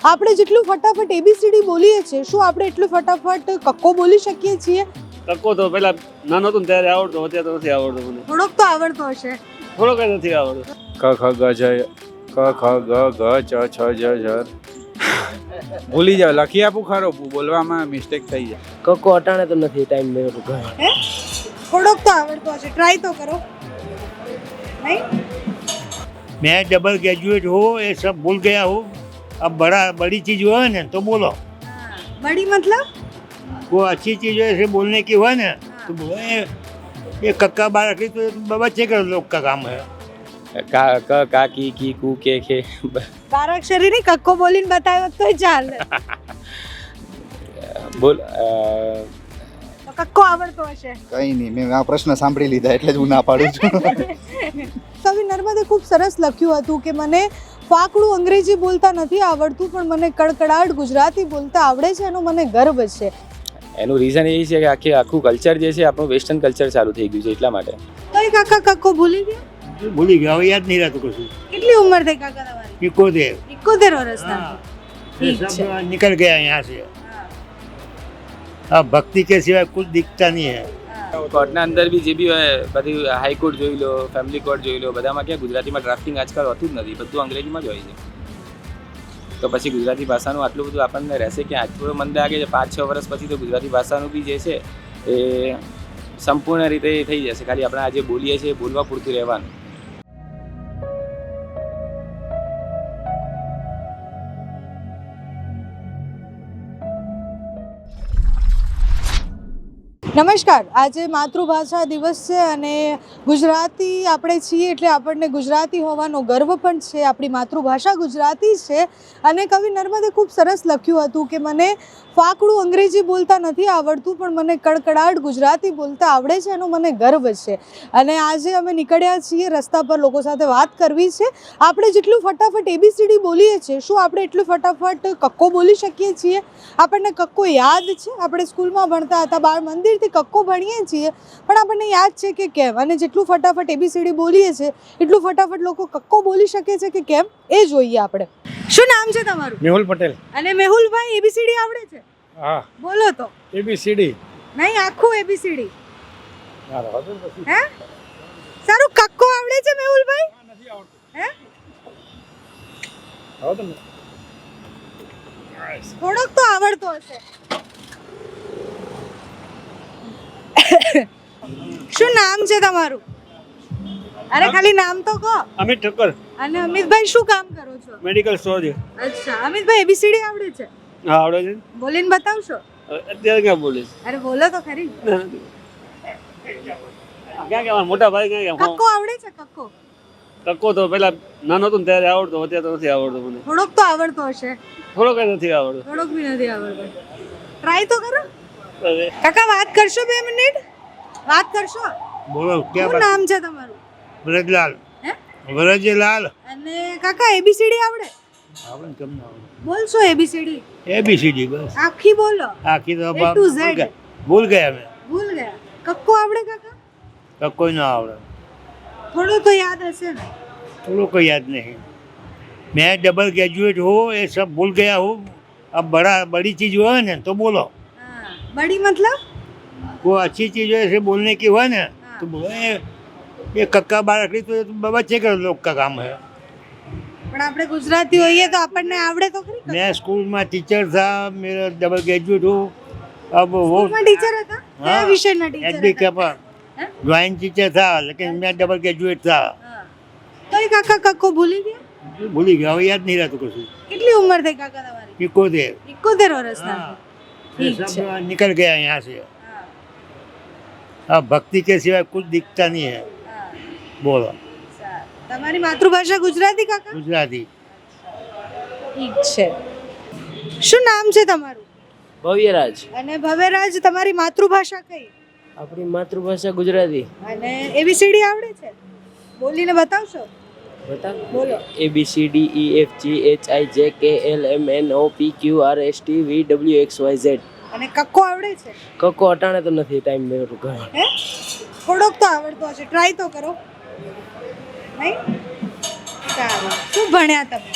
આપણે જેટલું ફટાફટ એબીસીડી બોલીએ છીએ શું આપણે એટલું ફટાફટ કક્કો બોલી શકીએ છીએ? કક્કો તો પેલા નાનો હતો ને ત્યારે આવડતો, અત્યારે તો નથી આવડતો મને. થોડોક તો આવડતો હશે. થોડો કઈ નથી આવડતો. ક ખ ગ જ ક ખ ગ ઘ ચ છ જ ઝ ભૂલી જાવ. લખી આપું ખરો, બોલવામાં મિસ્ટેક થઈ જાય. કક્કો અટાણે તો નથી ટાઈમ મેં હે? થોડોક તો આવડતો હશે, ટ્રાય તો કરો. નહીં? मैं डबल ग्रेजुएट हूँ, ये सब भूल गया हूँ. अब बड़ी चीज़ हुआ है ना तो बोलो. बड़ी मतलब? वो अच्छी चीज़ है ऐसे बोलने की हुआ ना तो बोलो. ये कक्का बारह तो बच्चे का लोग का काम है. કા ક કા કી કુ કે ખે બારાક્ષરી ની કક્કો બોલીને બતાવ્યો તોય ચાલે. બોલ તો કક્કો આવડતો હશે. કઈ નહીં, મેં આ પ્રશ્ન સાંભળી લીધા એટલે જ હું ના પાડું છું. કવિ નર્મદે ખૂબ સરસ લખ્યું હતું કે મને ફાકડું અંગ્રેજી બોલતા નથી આવડતું પણ મને કડકડાટ ગુજરાતી બોલતા આવડે છે, એનો મને ગર્વ છે. એનું રીઝન એ છે કે આખું કલ્ચર જે છે આપણું વેસ્ટર્ન કલ્ચર ચાલુ થઈ ગયું છે એટલા માટે. કઈ કાકા કક્કો ભૂલી ગયા? भूल गया, अब याद नहीं रहता कुछ. કેટલી ઉંમર થઈ કાકા તમારી? 71. 71 વર્ષના. ये सब निकल गया यहाँ से. अब भक्ति के सिवाय कुछ दिखता नहीं है. કોર્ટના અંદર બી જે બી હોય બધી હાઈકોર્ટ જોઈ લો, ફેમિલી કોર્ટ જોઈ લો, બધામાં ક્યાં ગુજરાતીમાં ડ્રાફ્ટિંગ આજકાલ હોતું જ નથી, બધું અંગ્રેજીમાં જ હોય છે. તો પછી ગુજરાતી ભાષાનું આટલું બધું આપણને રહેશે ક્યાં? થોડો મને લાગે છે 5-6 વર્ષ પછી તો ગુજરાતી ભાષાનું બી જે છે એ સંપૂર્ણ રીતે થઈ જશે. ખાલી આપણે આજે બોલીએ છીએ બોલવા પૂરતું રહેવાનું. નમસ્કાર, આજે માતૃભાષા દિવસ છે અને ગુજરાતી આપણે છીએ એટલે આપણને ગુજરાતી હોવાનો ગર્વ પણ છે. આપણી માતૃભાષા ગુજરાતી છે અને કવિ નર્મદે ખૂબ સરસ લખ્યું હતું કે મને ફાકડું અંગ્રેજી બોલતા નથી આવડતું પણ મને કડકડાટ ગુજરાતી બોલતા આવડે છે, એનો મને ગર્વ છે. અને આજે અમે નીકળ્યા છીએ રસ્તા પર લોકો સાથે વાત કરવી છે. આપણે જેટલું ફટાફટ એબીસીડી બોલીએ છીએ શું આપણે એટલું ફટાફટ કક્કો બોલી શકીએ છીએ? આપણને કક્કો યાદ છે, આપણે સ્કૂલમાં ભણતા હતા, બાળ મંદિર કક્કો ભણીએ છીએ પણ આપણને યાદ છે કે કેમ? અને જેટલું ફટાફટ એબીસીડી બોલીએ છીએ એટલું ફટાફટ લોકો કક્કો બોલી શકે છે કે કેમ એ જોઈએ આપણે. શું નામ છે તમારું? મેહુલ પટેલ. અને મેહુલભાઈ એબીસીડી આવડે છે? હા. બોલો તો. એબીસીડી નહીં, આખું એબીસીડી. હે? સારું, કક્કો આવડે છે મેહુલભાઈ? નથી આવડતું. હે? આવડતું ને? થોડોક તો આવડતો હશે. શું નામ છે તમારું? અરે ખાલી નામ તો કહો. અમિત ઠક્કર, અને અમિતભાઈ શું કામ કરો છો? મેડિકલ સ્ટોર છે. અચ્છા, અમિતભાઈ એબીસીડી આવડે છે? હા આવડે છે. બોલીને બતાવશો? અત્યારે ક્યાં બોલીશ? અરે બોલો તો ખરી. ક્યાં ક્યાં મોટા ભાઈ ક્યાં ક્યાં? કક્કો આવડે છે? કક્કો કક્કો તો પેલા નાનો હતો ને ત્યારે આવડતો, અત્યારે તો નથી આવડતો મને. થોડોક તો આવડતો હશે. થોડો કઈ નથી આવડતો. થોડોક બી નથી આવડતો. ટ્રાય તો કરો. કાકા વાત કરશો 2 મિનિટ? વાત કરશો? बोलो क्या શું बात? નામ છે તમારું? ब्रजलाल. હે? ब्रजलाल. અને કાકા એબીસીડી આવડે? आवड़े कम ना आवड़े. બોલશો એબીસીડી? ABCD बस. આખી બોલો. आखिर तो A to Z. भूल गया मैं. ભૂલ ગયા. કક્કો આવડે કાકા? तो कोई ना आवड़े. થોડું તો યાદ હશે ને? थोड़ा को याद नहीं. मैं डबल ग्रेजुएट हूँ, ये सब भूल गया हूँ. अब बड़ी चीज़ हुआ है ना तो बोलो. હા. બડી મતલબ? वो अच्छी चीज़ है ऐसे बोलने की हुआ ना तो बोलो. ये कक्का बारह तो बच्चे का लोग का काम है. પણ આપણે ગુજરાતી હોઈએ તો આપણને આવડે તો ખરી. मैं स्कूल में टीचर था, मेरा डबल ग्रेजुएट हूँ. अब वो સ્કૂલમાં ટીચર હતા? કયા हाँ, વિષયના ટીચર एचडी હતા? का हैं? ड्राइंग टीचर था लेकिन मैं डबल ग्रेजुएट था. હા. તોય કાકા કક્કો ભૂલી ગયા? भूल गया, अब याद नहीं रहता कुछ. કેટલી ઉંમર થઈ કાકા તમારી? 71. 71 વર્ષના. हाँ, ठीक ये है। सब निकल गया यहाँ से. હા. अब भक्ति के सिवाय कुछ दिखता नहीं है. હા. बोलो સારું. તમારી માતૃભાષા ગુજરાતી કાકા? गुजराती. ઠીક છે. શું નામ છે તમારું? ભવ્યરાજ. અને ભવ્યરાજ, તમારી માતૃભાષા કઈ? આપણી માતૃભાષા ગુજરાતી. અને એબીસીડી આવડે છે? બોલીને બતાવશો? બતા. બોલો. ABCDEFGHIJKLMNOPQRSTVWXYZ. અને કક્કો આવડે છે? કક્કો અટાણે તો નથી ટાઈમ મેં હે? થોડોક તો આવડતો હશે, ટ્રાય તો કરો. નહીં? સારું. શું ભણ્યા તમે?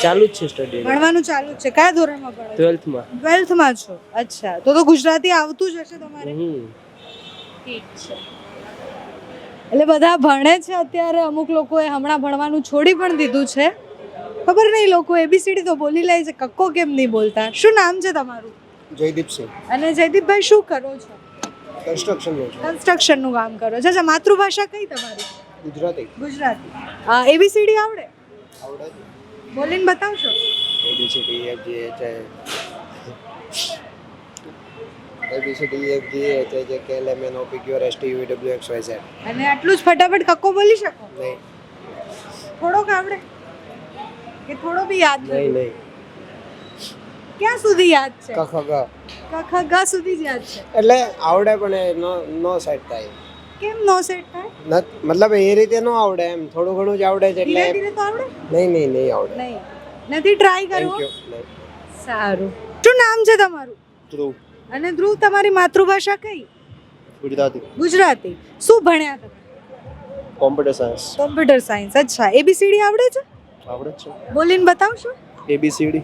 ચાલુ જ છે સ્ટડી ભણવાનું ચાલુ જ છે. કયા ધોરણમાં ભણો છો? 12th માં 12th છો. અચ્છા, તો ગુજરાતી આવતું જ હશે તમારે. ઠીક છે. એટલે બધા ભણે છે અત્યારે. અમુક લોકોએ હમણાં ભણવાનું છોડી પણ દીધું છે. ખબર નહીં, લોકો એબીસીડી તો બોલી લે છે, કક્કો કેમ નહીં બોલતા. શું નામ છે તમારું? જયદીપસિંહ અને જયદીપભાઈ શું કરો છો? કન્સ્ટ્રક્શનનો છું. કન્સ્ટ્રક્શનનું કામ કરો છો. અચ્છા, માતૃભાષા કઈ તમારી? ગુજરાતી ગુજરાતી. એબીસીડી આવડે? આવડે બોલીને બતાવશો? ABCD EFG KLMN OPQ ST UVWXYZ અને આટલું જ ફટાફટ કક્કો બોલી શકો? નહીં થોડોક આવડે કે થોડો બી યાદ નહીં નથી? નહીં ક્યાં સુધી યાદ છે? ક ખ ગ ક ખ ગ સુધી જ યાદ છે. એટલે આવડે પણ એ નો સેટ થાય કેમ નો સેટ થાય? મતલબ એ રીતે નો આવડે એમ થોડું ઘણું જ આવડે છે ધીરે એટલે ધીરે તો આવડે? નહીં આવડે નહીં, નથી ટ્રાય થેન્ક કરવો? યુ સારું. શું નામ છે તમારું? ધ્રુવ અને ધ્રુવ, તમારી માતૃભાષા કઈ? ગુજરાતી ગુજરાતી. શું ભણ્યા તમે? Computer science computer science. અચ્છા, એબીસીડી આવડે છે? આવડે છે બોલીને બતાવશો ABCD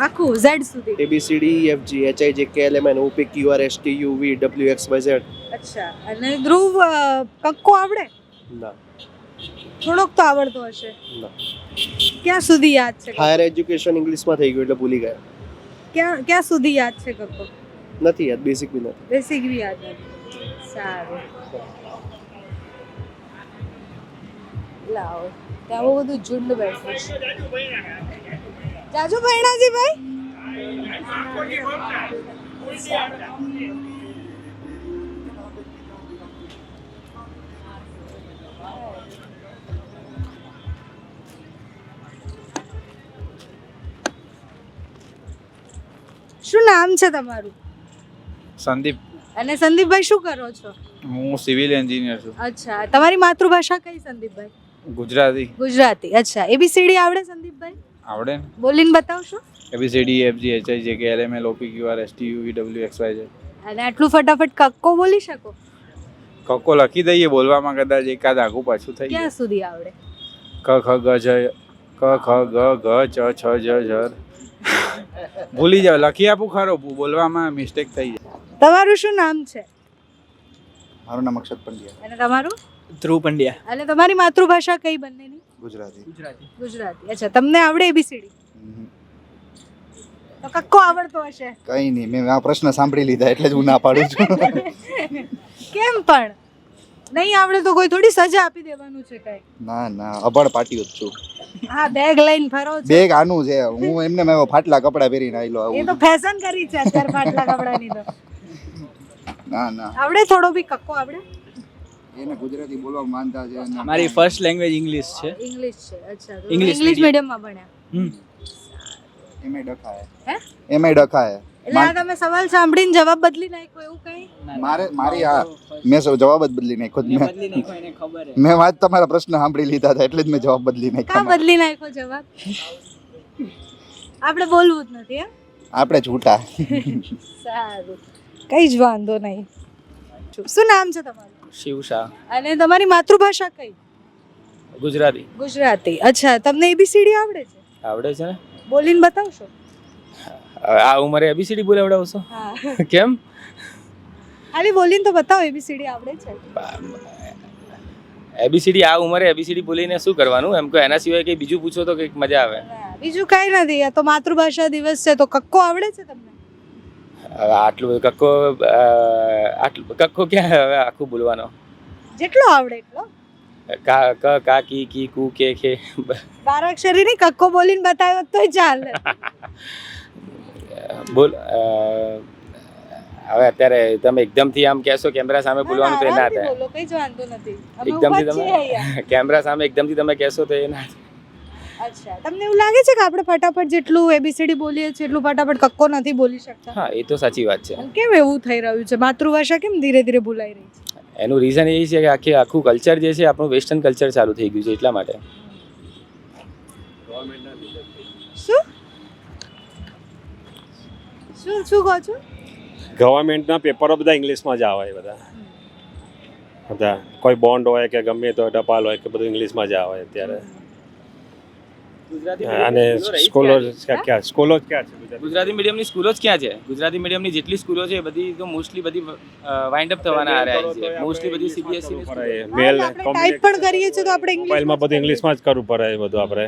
આખું ઝેડ સુધી? ABCD EFG HIJ KLMN OPQ ST UVWXYZ અચ્છા. અને ધ્રુવ, કક્કો આવડે? ના થોડોક તો આવડતો હશે. ના ક્યાં સુધી યાદ છે? હાયર એજ્યુકેશન ઇંગ્લિશમાં થઈ ગયું એટલે ભૂલી ગયા ક્યાં સુધી યાદ છે કક્કો? નથી યાદ બેસિક બી નથી બેસિક બી યાદ નથી. સારું. લાવો, ત્યાં બહુ બધું ઝુંડ બેઠું છે. જાજુ ભૈણાજી ભાઈ. શું નામ છે તમારું? સંદીપ. અને સંદીપભાઈ શું કરો છો? હું સિવિલ એન્જિનિયર છું. અચ્છા, તમારી માતૃભાષા કઈ સંદીપભાઈ? ગુજરાતી. ગુજરાતી. અચ્છા, એબીસીડી આવડે સંદીપભાઈ? આવડે ને? બોલીને બતાવશો? ABCD EFG HIJ KLMN OPQ ST UVWXYZ. અને આટલું ફટાફટ કક્કો બોલી શકો? કક્કો લખી દઈએ, બોલવામાં કદાચ એકાદ આગું પાછું થઈ ક્યાં જાય. સુધી આવડે? ક ખ ગ જ ક ખ ગ ઘ ચ છ જ ઝ ભૂલી જાવ. લખી આપું ખરો, બોલવામાં મિસ્ટેક થઈ જાય. તમારું શું નામ છે? મારું નામ અક્ષત પંડ્યા. અને તમારું? ધ્રુવ પંડ્યા અને તમારી માતૃભાષા કઈ બંનેની? ગુજરાતી. ગુજરાતી. અચ્છા, તમને આવડે એબીસીડી? તો કક્કો આવડતો હશે? કઈ નહીં, મેં આ પ્રશ્ન સાંભળી લીધા એટલે જ હું ના પાડું છું. કેમ પણ? નહીં આવડે તો કોઈ થોડી સજા આપી દેવાનું છે કઈ? ના અભણ પાટિયો જ છું. હા, બેગ લઈને ફરો છો? બેગ આનું છે, હું એમને મેં ફાટલા કપડા પહેરીને આવેલો એ આવું તો ફેશન કરી છે અત્યારે ફાટલા કપડાની તો. ના આવડે થોડો બી કક્કો આવડે? એને ગુજરાતી બોલવા માનતા છે અને મારી ફર્સ્ટ લેંગ્વેજ ઇંગ્લિશ છે ઇંગ્લિશ છે. અચ્છા, તો English ઇંગ્લિશ medium. મીડિયમમાં ભણ્યા? એમાંય ડખાય. હે? એમાંય ડખાય. એટલે આ તમે સવાલ સાંભળીને જવાબ બદલી નાખ્યો એવું કઈ? મારી આ મેં જવાબ જ બદલી નાખ્યો જ. બદલી નાખ્યો, એને ખબર હે. મેં વાત તમારા પ્રશ્ન સાંભળી લીધા હતા એટલે જ મેં જવાબ બદલી કા નાખ્યો. બદલી નાખ્યો જવાબ? આપણે બોલવું જ નથી હે? આપણે છૂટા. સારું, કઈ જ વાંધો નહીં. શું નામ છે તમારું? શિવ શાહ અને તમારી માતૃભાષા કઈ? ગુજરાતી ગુજરાતી. અચ્છા, તમને એબીસીડી આવડે છે? આવડે છે ને બોલીને બતાવશો? આ ઉંમરે ABCD બોલાવડાવશો હા, કેમ ખાલી બોલીને તો બતાવો. એબીસીડી આવડે છે? ABCD આ ઉંમરે ABCD બોલીને શું કરવાનું એમ કહો એના સિવાય કંઈ બીજું પૂછો તો કંઈક મજા આવે બીજું કઈ નથી. આ તો માતૃભાષા દિવસ છે તો કક્કો આવડે છે તમને? હવે આટલું બધું કક્કો ક્યાં હવે આખું બોલવાનો જેટલો આવડે એટલો. કા કી કી કુ કે ખે 12 અક્ષરી ની કક્કો બોલીને બતાવ્યો તોય ચાલે. બોલ હવે અત્યારે તમે એકદમથી આમ કહેશો કેમેરા સામે બોલવાનું તો એ ના આરામથી થાય બોલો, કઈ જ વાંધો નથી. અમે એકદમથી ઊભા જ છીએ અહીંયા. તમે કેમેરા સામે એકદમથી તમે કહેશો તો એ ના થાય અચ્છા, તમને એવું લાગે છે કે આપણે ફટાફટ જેટલું એબીસીડી બોલીએ છીએ એટલું ફટાફટ કક્કો નથી બોલી શકતા? હા એ તો સાચી વાત છે અને કેમ એવું થઈ રહ્યું છે? માતૃભાષા કેમ ધીરે ધીરે ભૂલાઈ રહી છે? એનું રીઝન એ છે કે આખું કલ્ચર જે છે આપણું વેસ્ટર્ન કલ્ચર ચાલુ થઈ ગયું છે એટલા માટે શું શું કહો છો? ગવર્મેન્ટના પેપરો બધા ઇંગ્લિશમાં જ આવે બધા કોઈ બોન્ડ હોય કે ગમે તો ટપાલ હોય કે બધું ઇંગ્લિશમાં જ આવે અત્યારે ગુજરાતી અને સ્કૂલો ક્યાં સ્કૂલો ક્યાં છે ગુજરાતી? ગુજરાતી મીડિયમની સ્કૂલો જ ક્યાં છે? ગુજરાતી મીડિયમની જેટલી સ્કૂલો છે એ બધી તો મોસ્ટલી બધી વાઇન્ડ અપ થવાના આ રહ્યા છે. મોસ્ટલી બધી સીબીએસઈ ની સ્કૂલો. મેલ આપણે ટાઈપ પણ કરીએ છીએ તો આપણે મોબાઈલમાં બધું ઇંગ્લિશમાં જ કરવું પડે એ બધું આપણે.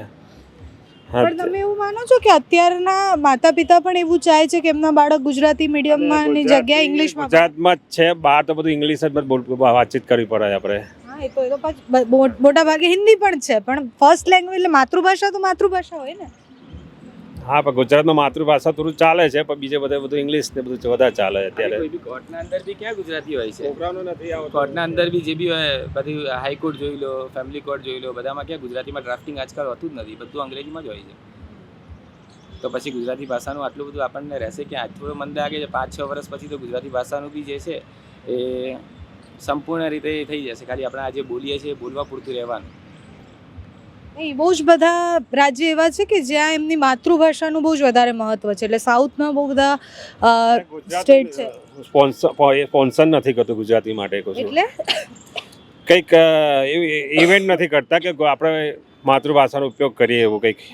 પણ તમે એવું માનો છો કે અત્યારના માતા પિતા પણ એવું ચાહે છે કે એમના બાળક ગુજરાતી મીડિયમમાં ની જગ્યાએ ઇંગ્લિશમાં ગુજરાતમાં જ છે, બહાર તો બધું ઇંગ્લિશ જ વાતચીત કરવી પડે આપણે. હા એ તો પાછું મોટા ભાગે હિન્દી પણ છે, પણ ફર્સ્ટ લેંગ્વેજ એટલે માતૃભાષા તો માતૃભાષા હોય ને. હા, પણ ગુજરાતમાં માતૃભાષા થોડું ચાલે છે, પણ બીજે બધું ઇંગ્લિશ ને બધું વધારે ચાલે અત્યારે. કોઈ બી કોર્ટના અંદર બી ક્યાં ગુજરાતી હોય છે? છોકરાઓનો નથી આવતો. કોર્ટના અંદર બી જે બી હોય બધી હાઈકોર્ટ જોઈ લો, ફેમિલી કોર્ટ જોઈ લો, બધામાં ક્યાં ગુજરાતીમાં ડ્રાફ્ટિંગ આજકાલ હોતું જ નથી, બધું અંગ્રેજીમાં જ હોય છે. તો પછી ગુજરાતી ભાષાનું આટલું બધું આપણને રહેશે કે આજ થોડું મન લાગે છે 5-6 વર્ષ પછી તો ગુજરાતી ભાષાનું બી જે છે એ સંપૂર્ણ રીતે થઈ જશે. ખાલી આપણે આજે બોલીએ છીએ બોલવા પૂરતું રહેવાનું. નહીં, બહુ જ બધા રાજ્ય એવા છે કે જ્યાં એમની માતૃભાષાનું બહુ જ વધારે મહત્વ છે. એટલે સાઉથમાં બહુ બધા સ્ટેટ છે. સ્પોન્સર નથી કરતું ગુજરાતી માટે કશું, એટલે કંઈક એવી ઇવેન્ટ નથી કરતા કે આપણે માતૃભાષાનો ઉપયોગ કરીએ એવું કંઈક.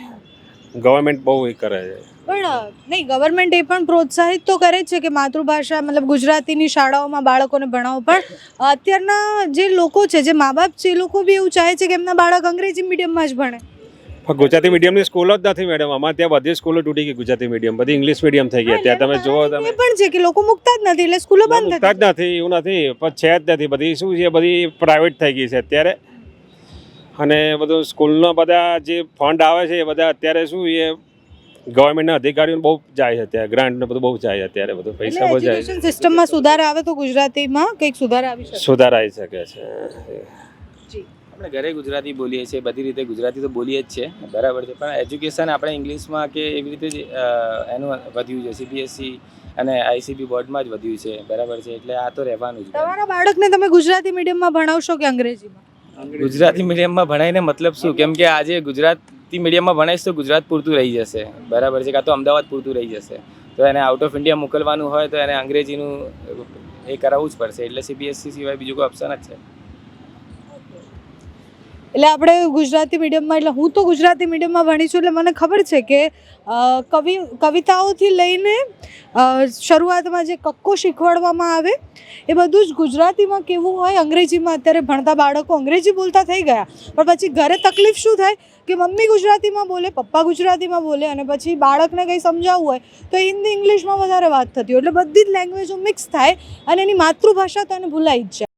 ગવર્મેન્ટ બહુ એ કરે છે. પણ નહીં, ગવર્મેન્ટ એ પણ પ્રોત્સાહિત તો કરે જ છે કે માતૃભાષા મતલબ ગુજરાતીની શાળાઓમાં બાળકોને ભણાવો, પણ અત્યારના જે લોકો છે, જે મા બાપ છે, એ લોકો બી એવું ચાહે છે કે એમના બાળક અંગ્રેજી મીડિયમમાં જ ભણે. પણ ગુજરાતી મીડિયમની સ્કૂલો જ નથી મેડમ. અમારે ત્યાં બધી સ્કૂલો તૂટી ગઈ ગુજરાતી મીડિયમ, બધી ઇંગ્લિશ મીડિયમ થઈ ગઈ. ત્યાં તમે જુઓ, તમે એ પણ છે કે લોકો મૂકતા જ નથી એટલે સ્કૂલો બંધ મૂકતા જ નથી, એવું નથી, પણ છે જ નથી. બધી શું છે, બધી પ્રાઇવેટ થઈ ગઈ છે અત્યારે. અને બધું સ્કૂલના બધા જે ફંડ આવે છે એ બધા અત્યારે શું એ ગવર્મેન્ટના અધિકારીઓને બહુ જાય છે અત્યારે, ગ્રાન્ટ ને બધું બહુ જાય અત્યારે, બધું પૈસા બહુ જાય. એજ્યુકેશન સિસ્ટમમાં સુધાર આવે તો ગુજરાતીમાં કંઈક સુધાર આવી શકે. સુધાર આવી શકે છે. આપણે ઘરે ગુજરાતી બોલીએ છીએ, બધી રીતે ગુજરાતી તો બોલીએ જ છે, બરાબર છે, પણ એજ્યુકેશન આપણે ઇંગ્લિશમાં કે એવી રીતે જ એનું વધ્યું છે. સીબીએસઈ અને આઈસીબી બોર્ડમાં જ વધ્યું છે, બરાબર છે, એટલે આ તો રહેવાનું જ. તમારા બાળકને તમે ગુજરાતી મીડિયમમાં ભણાવશો કે અંગ્રેજીમાં? ગુજરાતી મીડિયમમાં ભણાવીને મતલબ શું? કેમ કે આજે ગુજરાતી મીડિયમમાં ભણાવીશ તો ગુજરાત પૂરતું રહી જશે, બરાબર છે, કાં તો અમદાવાદ પૂરતું રહી જશે. તો એને આઉટ ઓફ ઇન્ડિયા મોકલવાનું હોય તો એને અંગ્રેજીનું એ કરાવવું જ પડશે. એટલે સીબીએસઈ સિવાય બીજું કોઈ ઓપ્શન જ છે. એટલે આપણે ગુજરાતી મીડિયમમાં, એટલે હું તો ગુજરાતી મીડિયમમાં ભણી છું એટલે મને ખબર છે કે કવિતાઓથી લઈને શરૂઆતમાં જે કક્કો શીખવાડવામાં આવે એ બધું જ ગુજરાતીમાં કેવું હોય. અંગ્રેજીમાં અત્યારે ભણતા બાળકો અંગ્રેજી બોલતા થઈ ગયા, પણ પછી ઘરે તકલીફ શું થાય કે મમ્મી ગુજરાતીમાં બોલે, પપ્પા ગુજરાતીમાં બોલે, અને પછી બાળકને કંઈ સમજાવવું હોય તો હિન્દી ઇંગ્લિશમાં વધારે વાત થતી હોય. એટલે બધી જ લેંગ્વેજો મિક્સ થાય અને એની માતૃભાષા તો એને ભૂલાઈ જ જાય.